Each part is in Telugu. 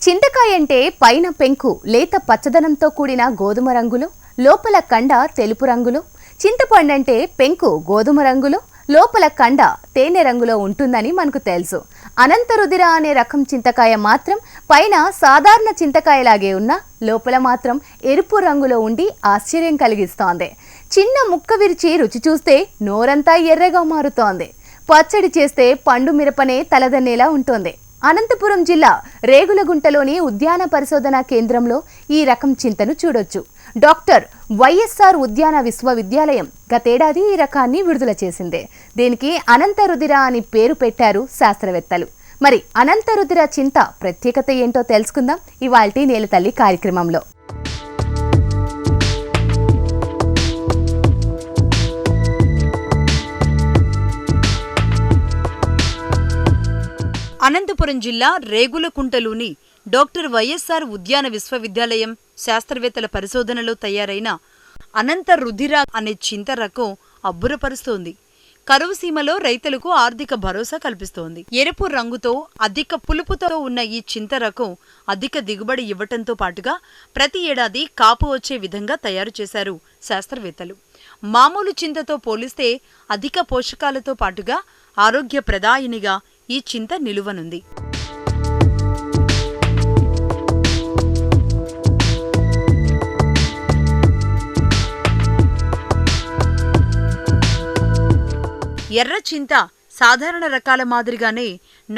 చింతకాయ అంటే పైన పెంకు లేత పచ్చదనంతో కూడిన గోధుమ రంగులో, లోపల కండ తెలుపు రంగులో, చింతపండు అంటే పెంకు గోధుమ రంగులో, లోపల కండ తేనె రంగులో ఉంటుందని మనకు తెలుసు. అనంతరుదిర అనే రకం చింతకాయ మాత్రం పైన సాధారణ చింతకాయలాగే ఉన్న లోపల మాత్రం ఎరుపు రంగులో ఉండి ఆశ్చర్యం కలిగిస్తోంది. చిన్న ముక్క విరిచి రుచి చూస్తే నోరంతా ఎర్రగా మారుతోంది. పచ్చడి చేస్తే పండు మిరపనే తలదన్నేలా ఉంటుంది. అనంతపురం జిల్లా రేగులగుంటలోని ఉద్యాన పరిశోధన కేంద్రంలో ఈ రకం చింతను చూడొచ్చు. డాక్టర్ వైఎస్ఆర్ ఉద్యాన విశ్వవిద్యాలయం గతేడాది ఈ రకాన్ని విడుదల చేసింది. దీనికి అనంతరుదిర అని పేరు పెట్టారు శాస్త్రవేత్తలు. మరి అనంతరుదిర చింత ప్రత్యేకత ఏంటో తెలుసుకుందాం ఇవాల్టి నేలతల్లి కార్యక్రమంలో. అనంతపురం జిల్లా రేగులకుంటలోని డాక్టర్ వైఎస్ఆర్ ఉద్యాన విశ్వవిద్యాలయం శాస్త్రవేత్తల పరిశోధనలో తయారైన అనంతరుదిర అనే చింత రకం అబ్బురపరుస్తోంది. కరువు సీమలో రైతులకు ఆర్థిక భరోసా కల్పిస్తోంది. ఎరుపు రంగుతో అధిక పులుపుతో ఉన్న ఈ చింత రకం అధిక దిగుబడి ఇవ్వటంతో పాటుగా ప్రతి ఏడాది కాపు వచ్చే విధంగా తయారు చేశారు శాస్త్రవేత్తలు. మామూలు చింతతో పోలిస్తే అధిక పోషకాలతో పాటుగా ఆరోగ్యప్రదాయినిగా ఈ చింత నిలువనుంది. ఎర్ర చింత సాధారణ రకాల మాదిరిగానే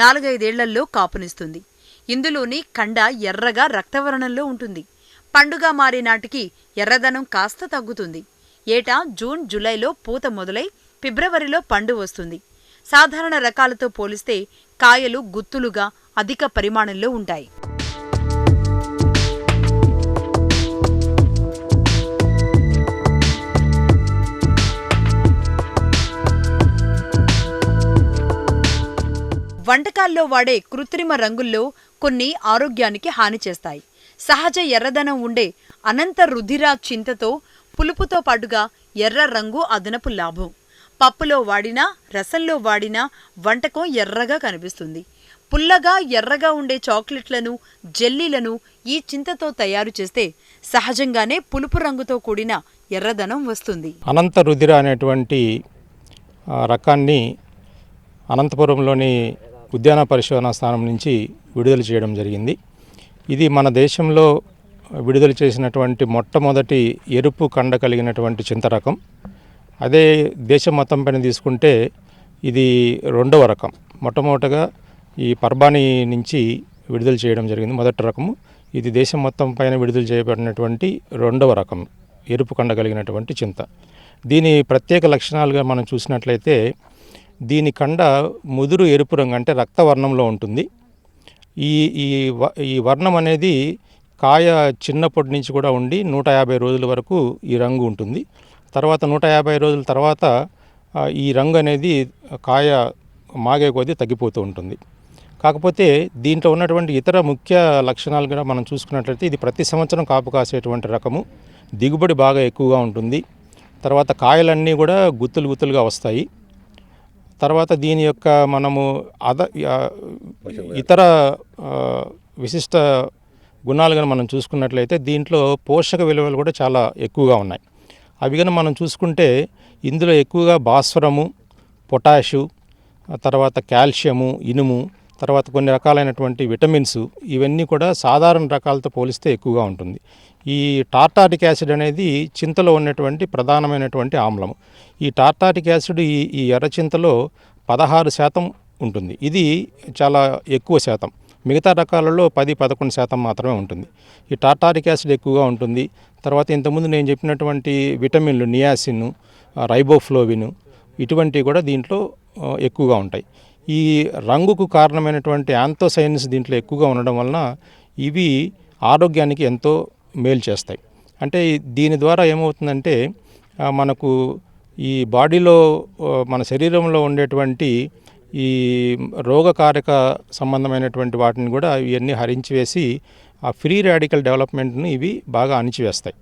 4-5 ఏళ్లలో కాపునిస్తుంది. ఇందులోని కండ ఎర్రగా రక్తవర్ణంలో ఉంటుంది. పండుగ మారే నాటికి ఎర్రదనం కాస్త తగ్గుతుంది. ఏటా జూన్ జూలైలో పూత మొదలై ఫిబ్రవరిలో పండు వస్తుంది. సాధారణ రకాలతో పోలిస్తే కాయలు గుత్తులుగా అధిక పరిమాణంలో ఉంటాయి. వంటకాల్లో వాడే కృత్రిమ రంగుల్లో కొన్ని ఆరోగ్యానికి హాని చేస్తాయి. సహజ ఎర్రదనం ఉండే అనంతరుదిర చింతతో పులుపుతో పాటుగా ఎర్ర రంగు అదనపు లాభం. పప్పులో వాడినా రసంలో వాడినా వంటకం ఎర్రగా కనిపిస్తుంది. పుల్లగా ఎర్రగా ఉండే చాక్లెట్లను జెల్లీలను ఈ చింతతో తయారు చేస్తే సహజంగానే పులుపు రంగుతో కూడిన ఎర్రదనం వస్తుంది. అనంతరుదిర అనేటువంటి రకాన్ని అనంతపురంలోని ఉద్యాన పరిశోధనా స్థానం నుంచి విడుదల చేయడం జరిగింది. ఇది మన దేశంలో విడుదల చేసినటువంటి మొట్టమొదటి ఎరుపు కండ కలిగినటువంటి చింత రకం. అదే దేశం మొత్తం పైన తీసుకుంటే ఇది 2వ రకం. మొట్టమొదటగా ఈ పర్బానీ నుంచి విడుదల చేయడం జరిగింది మొదటి రకము. ఇది దేశం మొత్తం పైన విడుదల చేయబడినటువంటి 2వ రకం ఎరుపు కండ కలిగినటువంటి చింత. దీని ప్రత్యేక లక్షణాలుగా మనం చూసినట్లయితే దీని కండ ముదురు ఎరుపు రంగు అంటే రక్తవర్ణంలో ఉంటుంది. ఈ వర్ణం అనేది కాయ చిన్నప్పటి నుంచి కూడా ఉండి 150 రోజుల వరకు ఈ రంగు ఉంటుంది. తర్వాత 150 రోజుల తర్వాత ఈ రంగు అనేది కాయ మాగే కొద్దీ తగ్గిపోతూ ఉంటుంది. కాకపోతే దీంట్లో ఉన్నటువంటి ఇతర ముఖ్య లక్షణాలు కూడా మనం చూసుకున్నట్లయితే ఇది ప్రతి సంవత్సరం కాపు కాసేటువంటి రకము. దిగుబడి బాగా ఎక్కువగా ఉంటుంది. తర్వాత కాయలన్నీ కూడా గుత్తులుగా వస్తాయి. తర్వాత దీని యొక్క మనము ఇతర విశిష్ట గుణాలుగా మనం చూసుకున్నట్లయితే దీంట్లో పోషక విలువలు కూడా చాలా ఎక్కువగా ఉన్నాయి. అవి కనుక మనం చూసుకుంటే ఇందులో ఎక్కువగా భాస్వరము, పొటాషు, తర్వాత కాల్షియము, ఇనుము, తర్వాత కొన్ని రకాలైనటువంటి విటమిన్స్ ఇవన్నీ కూడా సాధారణ రకాలతో పోలిస్తే ఎక్కువగా ఉంటుంది. ఈ టార్టారిక్ యాసిడ్ అనేది చింతలో ఉన్నటువంటి ప్రధానమైనటువంటి ఆమ్లము. ఈ టార్టారిక్ యాసిడ్ ఈ ఎర్రచింతలో 16% ఉంటుంది. ఇది చాలా ఎక్కువ శాతం. మిగతా రకాలలో 10-11% మాత్రమే ఉంటుంది. ఈ టార్టారిక్ యాసిడ్ ఎక్కువగా ఉంటుంది. తర్వాత ఇంతకుముందు నేను చెప్పినటువంటి విటమిన్లు నియాసిన్, రైబోఫ్లోవిన్ ఇటువంటివి కూడా దీంట్లో ఎక్కువగా ఉంటాయి. ఈ రంగుకు కారణమైనటువంటి యాంథోసైన్స్ దీంట్లో ఎక్కువగా ఉండడం వలన ఇవి ఆరోగ్యానికి ఎంతో మేలు చేస్తాయి. అంటే దీని ద్వారా ఏమవుతుందంటే మనకు ఈ బాడీలో మన శరీరంలో ఉండేటువంటి ఈ రోగకారక సంబంధమైనటువంటి వాటిని కూడా ఇవన్నీ హరించివేసి ఆ ఫ్రీ రాడికల్ డెవలప్మెంట్ని ఇవి బాగా అణిచివేస్తాయి.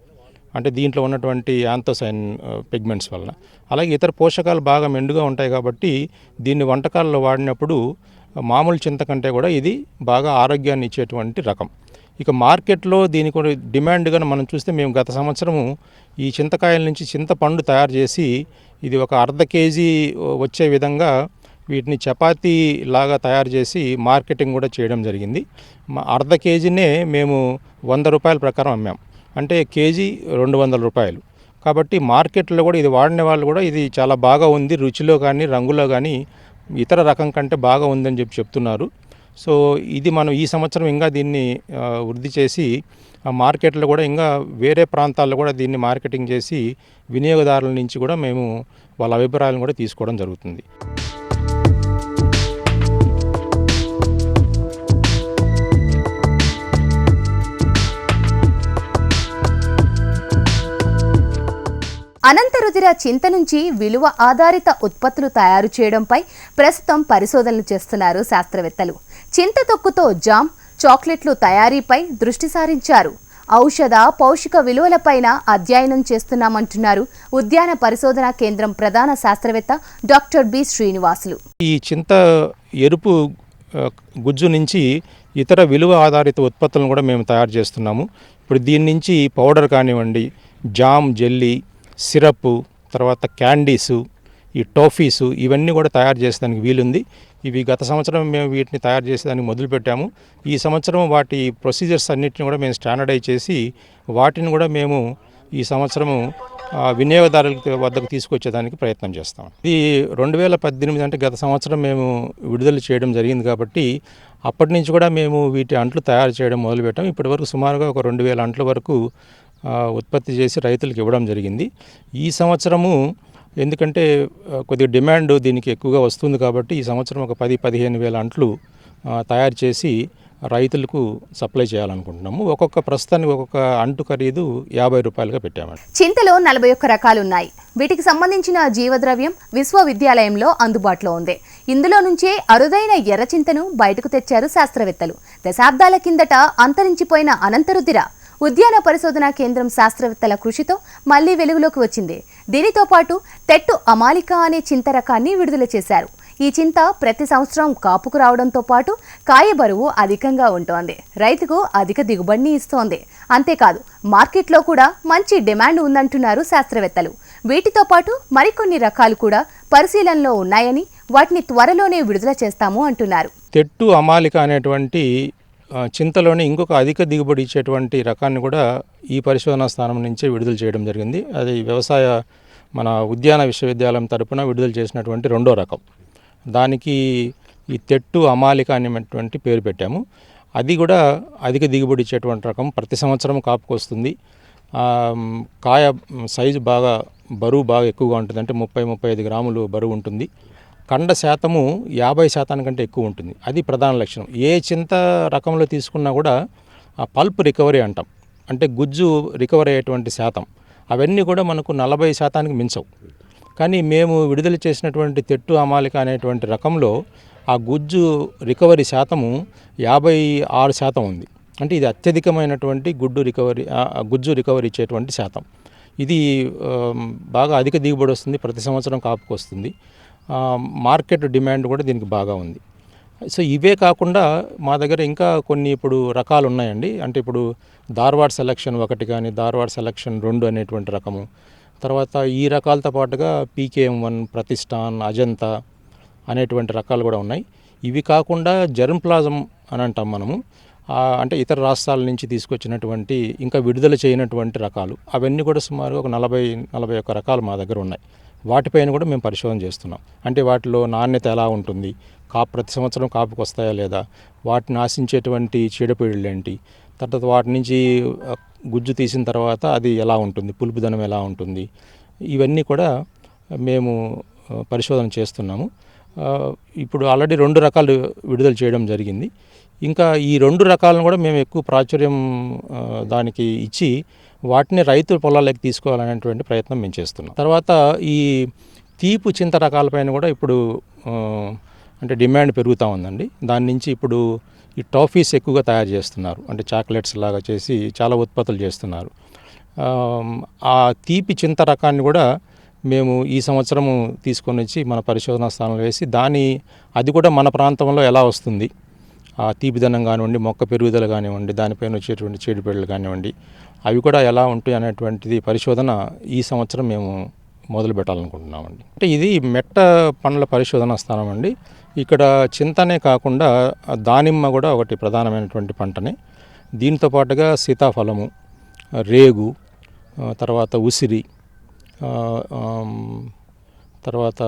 అంటే దీంట్లో ఉన్నటువంటి యాంథోసైన్ పిగ్మెంట్స్ వలన. అలాగే ఇతర పోషకాలు బాగా మెండుగా ఉంటాయి కాబట్టి దీన్ని వంటకాల్లో వాడినప్పుడు మామూలు చింత కంటే కూడా ఇది బాగా ఆరోగ్యాన్ని ఇచ్చేటువంటి రకం. ఇక మార్కెట్లో దీనికి కూడా డిమాండ్గా మనం చూస్తే మేము గత సంవత్సరము ఈ చింతకాయల నుంచి చింతపండు తయారు చేసి ఇది ఒక అర్ధ కేజీ వచ్చే విధంగా వీటిని చపాతీ లాగా తయారు చేసి మార్కెటింగ్ కూడా చేయడం జరిగింది. అర్ధ కేజీనే మేము 100 రూపాయల ప్రకారం అమ్మాం, అంటే కేజీ 200 రూపాయలు. కాబట్టి మార్కెట్లో కూడా ఇది వాడిన వాళ్ళు కూడా ఇది చాలా బాగా ఉంది, రుచిలో కానీ రంగులో కానీ ఇతర రకం కంటే బాగా ఉందని చెప్తున్నారు. సో ఇది మనం ఈ సంవత్సరం ఇంకా దీన్ని వృద్ధి చేసి మార్కెట్లో కూడా ఇంకా వేరే ప్రాంతాల్లో కూడా దీన్ని మార్కెటింగ్ చేసి వినియోగదారుల నుంచి కూడా మేము వాళ్ళ అభిప్రాయాలను కూడా తీసుకోవడం జరుగుతుంది. అనంతరుధిర చింత నుంచి విలువ ఆధారిత ఉత్పత్తులు తయారు చేయడంపై ప్రస్తుతం పరిశోధనలు చేస్తున్నారు శాస్త్రవేత్తలు. చింత తొక్కుతో జామ్, చాక్లెట్లు తయారీపై దృష్టి సారించారు. ఔషధ, పౌష్టిక విలువలపైన అధ్యయనం చేస్తున్నామంటున్నారు ఉద్యాన పరిశోధనా కేంద్రం ప్రధాన శాస్త్రవేత్త డాక్టర్ బి శ్రీనివాసులు. ఈ చింత ఎరుపు గుజ్జు నుంచి ఇతర విలువ ఆధారిత ఉత్పత్తులను కూడా మేము తయారు చేస్తున్నాము. ఇప్పుడు దీని నుంచి పౌడర్ కానివ్వండి, జామ్, జెల్లీ, సిరప్, తర్వాత క్యాండీసు, ఈ టోఫీసు, ఇవన్నీ కూడా తయారు చేసేదానికి వీలుంది. ఇవి గత సంవత్సరం మేము వీటిని తయారు చేసేదానికి మొదలుపెట్టాము. ఈ సంవత్సరం వాటి ప్రొసీజర్స్ అన్నిటిని కూడా మేము స్టాండర్డైజ్ చేసి వాటిని కూడా మేము ఈ సంవత్సరము వినియోగదారుల వద్దకు తీసుకొచ్చేదానికి ప్రయత్నం చేస్తాం. ఇది 2018 అంటే గత సంవత్సరం మేము విడుదల చేయడం జరిగింది కాబట్టి అప్పటి నుంచి కూడా మేము వీటి అంట్లు తయారు చేయడం మొదలుపెట్టాం. ఇప్పటివరకు సుమారుగా ఒక 2000 అంట్ల వరకు ఉత్పత్తి చేసి రైతులకు ఇవ్వడం జరిగింది. ఈ సంవత్సరము ఎందుకంటే కొద్దిగా డిమాండ్ దీనికి ఎక్కువగా వస్తుంది కాబట్టి ఈ సంవత్సరం ఒక 10-15 వేల అంట్లు తయారు చేసి రైతులకు సప్లై చేయాలనుకుంటున్నాము. ప్రస్తుతానికి ఒక్కొక్క అంటు ఖరీదు 50 రూపాయలుగా పెట్టామండి. చింతలో 41 రకాలున్నాయి. వీటికి సంబంధించిన జీవద్రవ్యం విశ్వవిద్యాలయంలో అందుబాటులో ఉంది. ఇందులో నుంచే అరుదైన ఎర్రచింతను బయటకు తెచ్చారు శాస్త్రవేత్తలు. దశాబ్దాల కిందట అంతరించిపోయిన అనంతరుధిర ఉద్యాన పరిశోధనా కేంద్రం శాస్త్రవేత్తల కృషితో మళ్లీ వెలుగులోకి వచ్చింది. దీనితో పాటు తెట్టు అమాలిక అనే చింత రకాన్ని విడుదల చేశారు. ఈ చింత ప్రతి సంవత్సరం కాపుకు రావడంతో పాటు కాయ బరువు అధికంగా ఉంటోంది. రైతుకు అధిక దిగుబడిని ఇస్తోంది. అంతేకాదు మార్కెట్లో కూడా మంచి డిమాండ్ ఉందంటున్నారు శాస్త్రవేత్తలు. వీటితో పాటు మరికొన్ని రకాలు కూడా పరిశీలనలో ఉన్నాయని వాటిని త్వరలోనే విడుదల చేస్తాము అంటున్నారు. తెట్టు అమాలిక అనేటువంటి చింతలోని ఇంకొక అధిక దిగుబడి ఇచ్చేటువంటి రకాన్ని కూడా ఈ పరిశోధనా స్థానం నుంచే విడుదల చేయడం జరిగింది. అది మన ఉద్యాన విశ్వవిద్యాలయం తరపున విడుదల చేసినటువంటి 2వ రకం. దానికి ఈ తెట్టు అమాలిక అనేటువంటి పేరు పెట్టాము. అది కూడా అధిక దిగుబడి ఇచ్చేటువంటి రకం. ప్రతి సంవత్సరం కాపుకు వస్తుంది. కాయ సైజు బరువు బాగా ఎక్కువగా ఉంటుంది. అంటే 30-35 గ్రాములు బరువు ఉంటుంది. కండ శాతము 50% కంటే ఎక్కువ ఉంటుంది. అది ప్రధాన లక్షణం. ఏ చింత రకంలో తీసుకున్నా కూడా ఆ పల్ప్ రికవరీ అంటాం, అంటే గుజ్జు రికవరీ అయ్యేటువంటి శాతం, అవన్నీ కూడా మనకు 40% మించవు. కానీ మేము విడుదల చేసినటువంటి తెట్టు అమాలిక అనేటువంటి రకంలో ఆ గుజ్జు రికవరీ శాతము 56% ఉంది. అంటే ఇది అత్యధికమైనటువంటి గుజ్జు రికవరీ ఇచ్చేటువంటి శాతం. ఇది బాగా అధిక దిగుబడి వస్తుంది. ప్రతి సంవత్సరం కాపుకు వస్తుంది. మార్కెట్ డిమాండ్ కూడా దీనికి బాగా ఉంది. సో ఇవే కాకుండా మా దగ్గర ఇంకా కొన్ని ఇప్పుడు రకాలు ఉన్నాయండి. అంటే ఇప్పుడు ధార్వాడ్ సెలక్షన్ 1 కానీ ధార్వాడ్ సెలక్షన్ 2 అనేటువంటి రకము, తర్వాత ఈ రకాలతో పాటుగా PKM1, ప్రతిష్టాన్, అజంతా అనేటువంటి రకాలు కూడా ఉన్నాయి. ఇవి కాకుండా జెర్మ్ప్లాజం అని అంటాం మనము, అంటే ఇతర రాష్ట్రాల నుంచి తీసుకొచ్చినటువంటి ఇంకా విడుదల చేయనటువంటి రకాలు, అవన్నీ కూడా సుమారుగా ఒక 40-41 రకాలు మా దగ్గర ఉన్నాయి. వాటిపైన కూడా మేము పరిశోధన చేస్తున్నాం. అంటే వాటిలో నాణ్యత ఎలా ఉంటుంది, ప్రతి సంవత్సరం కాపుకు వస్తాయా లేదా, వాటిని ఆశించేటువంటి చీడపీడలు ఏంటి, తర్వాత వాటి నుంచి గుజ్జు తీసిన తర్వాత అది ఎలా ఉంటుంది, పులుపుదనం ఎలా ఉంటుంది, ఇవన్నీ కూడా మేము పరిశోధన చేస్తున్నాము. ఇప్పుడు ఆల్రెడీ 2 రకాలు విడుదల చేయడం జరిగింది. ఇంకా ఈ 2 రకాలను కూడా మేము ఎక్కువ ప్రాచుర్యం దానికి ఇచ్చి వాటిని రైతుల పొలాలకు తీసుకోవాలనేటువంటి ప్రయత్నం మేము చేస్తున్నాం. తర్వాత ఈ తీపు చింత రకాలపైన కూడా ఇప్పుడు అంటే డిమాండ్ పెరుగుతూ ఉందండి. దాని నుంచి ఇప్పుడు ఈ టాఫీస్ ఎక్కువగా తయారు చేస్తున్నారు. అంటే చాక్లెట్స్ లాగా చేసి చాలా ఉత్పత్తులు చేస్తున్నారు. ఆ తీపి చింత రకాన్ని కూడా మేము ఈ సంవత్సరము తీసుకొని వచ్చి మన పరిశోధనా స్థానంలో వేసి అది కూడా మన ప్రాంతంలో ఎలా వస్తుంది, ఆ తీపిదనం కానివ్వండి, మొక్క పెరుగుదల కానివ్వండి, దానిపైన వచ్చేటువంటి చీడపీడలు కానివ్వండి, అవి కూడా ఎలా ఉంటాయి అనేటువంటిది పరిశోధన ఈ సంవత్సరం మేము మొదలు పెట్టాలనుకుంటున్నామండి. అంటే ఇది మెట్ట పండ్ల పరిశోధనా స్థానం అండి. ఇక్కడ చింతనే కాకుండా దానిమ్మ కూడా ఒకటి ప్రధానమైనటువంటి పంటనే. దీంతో పాటుగా సీతాఫలము, రేగు, తర్వాత ఉసిరి, తర్వాత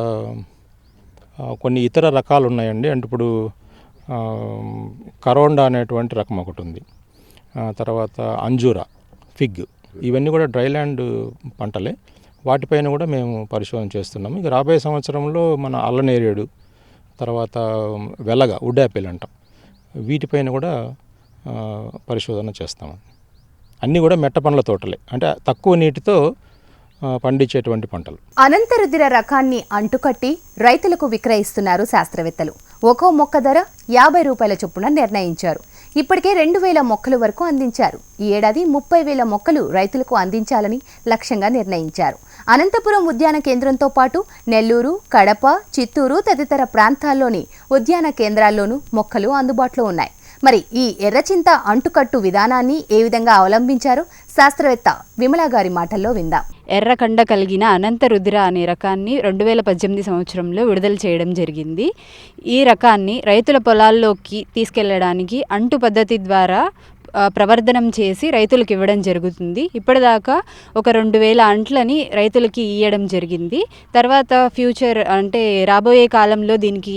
కొన్ని ఇతర రకాలు ఉన్నాయండి. అంటే ఇప్పుడు కరోండా అనేటువంటి రకం ఒకటి ఉంది, తర్వాత అంజూరా, ఫిగ్, ఇవన్నీ కూడా డ్రైల్యాండ్ పంటలే. వాటిపైన కూడా మేము పరిశోధన చేస్తున్నాము. ఇక రాబోయే సంవత్సరంలో మన అల్లనేరేడు, తర్వాత వెలగ, వుడ్ యాపిల్ అంటాం, వీటిపైన కూడా పరిశోధన చేస్తాము. అన్నీ కూడా మెట్ట పండ్ల తోటలే, అంటే తక్కువ నీటితో పండించేటువంటి పంటలు. అనంతరుద్ర రకాన్ని అంటుకట్టి రైతులకు విక్రయిస్తున్నారు శాస్త్రవేత్తలు. ఒక్కో మొక్క ధర 50 రూపాయల చొప్పున నిర్ణయించారు. ఇప్పటికే 2000 మొక్కల వరకు అందించారు. ఈ ఏడాది 30,000 మొక్కలు రైతులకు అందించాలని లక్ష్యంగా నిర్ణయించారు. అనంతపురం ఉద్యాన కేంద్రంతో పాటు నెల్లూరు, కడప, చిత్తూరు తదితర ప్రాంతాల్లోని ఉద్యాన కేంద్రాల్లోనూ మొక్కలు అందుబాటులో ఉన్నాయి. మరి ఈ ఎర్రచింత అంటుకట్టు విధానాన్ని ఏ విధంగా అవలంబించారో శాస్త్రవేత్త విమలా గారి మాటల్లో విందాం. ఎర్రకండ కలిగిన అనంతరుద్ర అనే రకాన్ని 2018 సంవత్సరంలో విడుదల చేయడం జరిగింది. ఈ రకాన్ని రైతుల పొలాల్లోకి తీసుకెళ్లడానికి అంటు పద్ధతి ద్వారా ప్రవర్ధనం చేసి రైతులకు ఇవ్వడం జరుగుతుంది. ఇప్పటిదాకా ఒక 2000 అంట్లని రైతులకి ఇవ్వడం జరిగింది. తర్వాత ఫ్యూచర్ అంటే రాబోయే కాలంలో దీనికి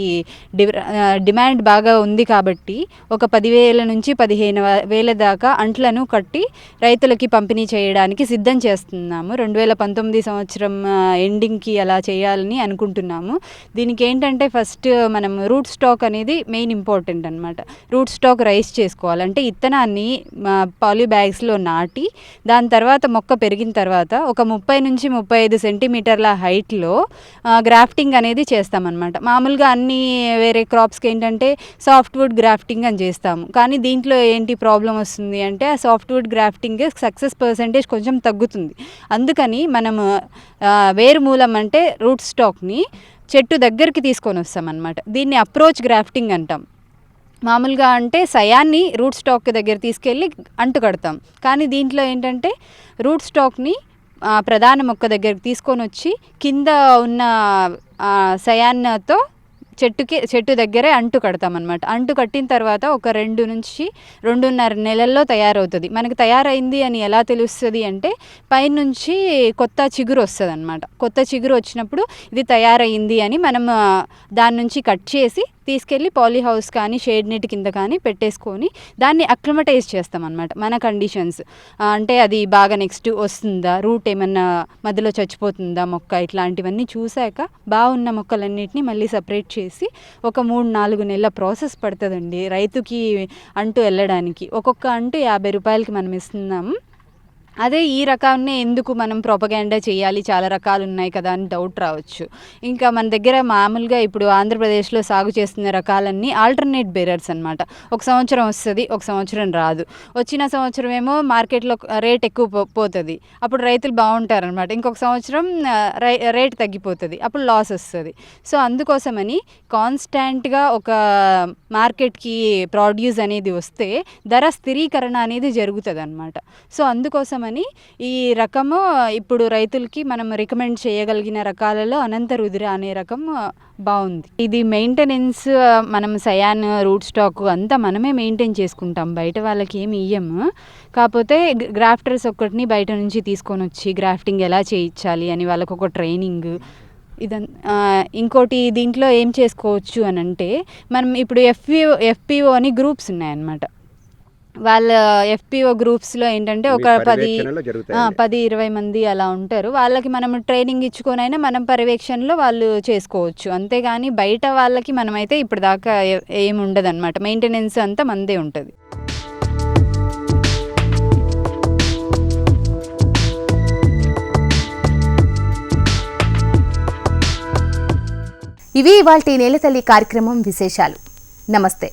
డిమాండ్ బాగా ఉంది కాబట్టి ఒక 10,000 నుంచి 15,000 దాకా అంట్లను కట్టి రైతులకి పంపిణీ చేయడానికి సిద్ధం చేస్తున్నాము. 2019 సంవత్సరం ఎండింగ్కి అలా చేయాలని అనుకుంటున్నాము. దీనికి ఏంటంటే ఫస్ట్ మనం రూట్ స్టాక్ అనేది మెయిన్ ఇంపార్టెంట్ అనమాట. రూట్ స్టాక్ రైస్ చేసుకోవాలి అంటే ఇత్తనాన్ని పాలీ బ్యాగ్స్లో నాటి దాని తర్వాత మొక్క పెరిగిన తర్వాత ఒక 30 నుంచి 35 సెంటీమీటర్ల హైట్లో గ్రాఫ్టింగ్ అనేది చేస్తామన్నమాట. మామూలుగా అన్ని వేరే క్రాప్స్కి ఏంటంటే సాఫ్ట్వుడ్ గ్రాఫ్టింగ్ అని చేస్తాము. కానీ దీంట్లో ఏంటి ప్రాబ్లం వస్తుంది అంటే ఆ సాఫ్ట్వుడ్ గ్రాఫ్టింగ్ సక్సెస్ పర్సెంటేజ్ కొంచెం తగ్గుతుంది. అందుకని మనము వేరు మూలం అంటే రూట్ స్టాక్ని చెట్టు దగ్గరికి తీసుకొని వస్తామన్నమాట. దీన్ని అప్రోచ్ గ్రాఫ్టింగ్ అంటాం. మామూలుగా అంటే సయాన్ని రూట్ స్టాక్ దగ్గర తీసుకెళ్ళి అంటు కడతాం. కానీ దీంట్లో ఏంటంటే రూట్ స్టాక్ని ప్రధాన మొక్క దగ్గరికి తీసుకొని వచ్చి కింద ఉన్న సయాన్తో చెట్టు దగ్గరే అంటు కడతామన్నమాట. అంటు కట్టిన తర్వాత ఒక 2 నుంచి 2.5 నెలల్లో తయారవుతుంది. మనకు తయారైంది అని ఎలా తెలుస్తుంది అంటే పైనుంచి కొత్త చిగురు వస్తుంది అనమాట. కొత్త చిగురు వచ్చినప్పుడు ఇది తయారైంది అని మనం దాని నుంచి కట్ చేసి తీసుకెళ్ళి పాలీ హౌస్ కానీ షేడ్ నెట్ కింద కానీ పెట్టేసుకొని దాన్ని అక్లిమటైజ్ చేస్తామన్నమాట. మన కండిషన్స్ అంటే అది బాగా నెక్స్ట్ వస్తుందా, రూట్ ఏమన్నా మధ్యలో చచ్చిపోతుందా మొక్క, ఇట్లాంటివన్నీ చూశాక బాగున్న మొక్కలన్నిటిని మళ్ళీ సపరేట్ చేసి ఒక 3-4 నెలల ప్రాసెస్ పడుతుందండి రైతుకి అంటు వెళ్ళడానికి. ఒక్కొక్క అంటు 50 రూపాయలకి మనం ఇస్తున్నాము. అదే ఈ రకాన్నే ఎందుకు మనం ప్రొపగాండా చేయాలి, చాలా రకాలు ఉన్నాయి కదా అని డౌట్ రావచ్చు. ఇంకా మన దగ్గర మామూలుగా ఇప్పుడు ఆంధ్రప్రదేశ్లో సాగు చేస్తున్న రకాలన్నీ ఆల్టర్నేట్ బేరర్స్ అనమాట. ఒక సంవత్సరం వస్తుంది, ఒక సంవత్సరం రాదు. వచ్చిన సంవత్సరం ఏమో మార్కెట్లో రేట్ ఎక్కువ పోతుంది, అప్పుడు రైతులు బాగుంటారనమాట. ఇంకొక సంవత్సరం రేట్ తగ్గిపోతుంది, అప్పుడు లాస్ వస్తుంది. సో అందుకోసమని కాన్స్టాంట్గా ఒక మార్కెట్కి ప్రొడ్యూస్ అనేది వస్తే ధర స్థిరీకరణ అనేది జరుగుతుంది అనమాట. సో అందుకోసం ఈ రకము ఇప్పుడు రైతులకి మనం రికమెండ్ చేయగలిగిన రకాలలో అనంతరుద్ర అనే రకం బాగుంది. ఇది మెయింటెనెన్స్ మనం సయాన్ రూట్ స్టాక్ అంతా మనమే మెయింటైన్ చేసుకుంటాం, బయట వాళ్ళకి ఏమి ఇయ్యము. కాకపోతే గ్రాఫ్టర్స్ ఒక్కటిని బయట నుంచి తీసుకొని వచ్చి గ్రాఫ్టింగ్ ఎలా చేయించాలి అని వాళ్ళకు ఒక ట్రైనింగ్. ఇంకోటి దీంట్లో ఏం చేసుకోవచ్చు అని అంటే మనం ఇప్పుడు ఎఫ్పిఓ అని గ్రూప్స్ ఉన్నాయన్నమాట. వాళ్ళ ఎఫ్పిఓ గ్రూప్స్లో ఏంటంటే ఒక 10-20 మంది అలా ఉంటారు. వాళ్ళకి మనం ట్రైనింగ్ ఇచ్చుకొనైనా మనం పర్యవేక్షణలో వాళ్ళు చేసుకోవచ్చు. అంతేగాని బయట వాళ్ళకి మనమైతే ఇప్పుడు దాకా ఏమి ఉండదు అనమాట. మెయింటెనెన్స్ అంతా మనదే ఉంటుంది. ఇవి ఇవాల్టి నేలతల్లి కార్యక్రమం విశేషాలు. నమస్తే.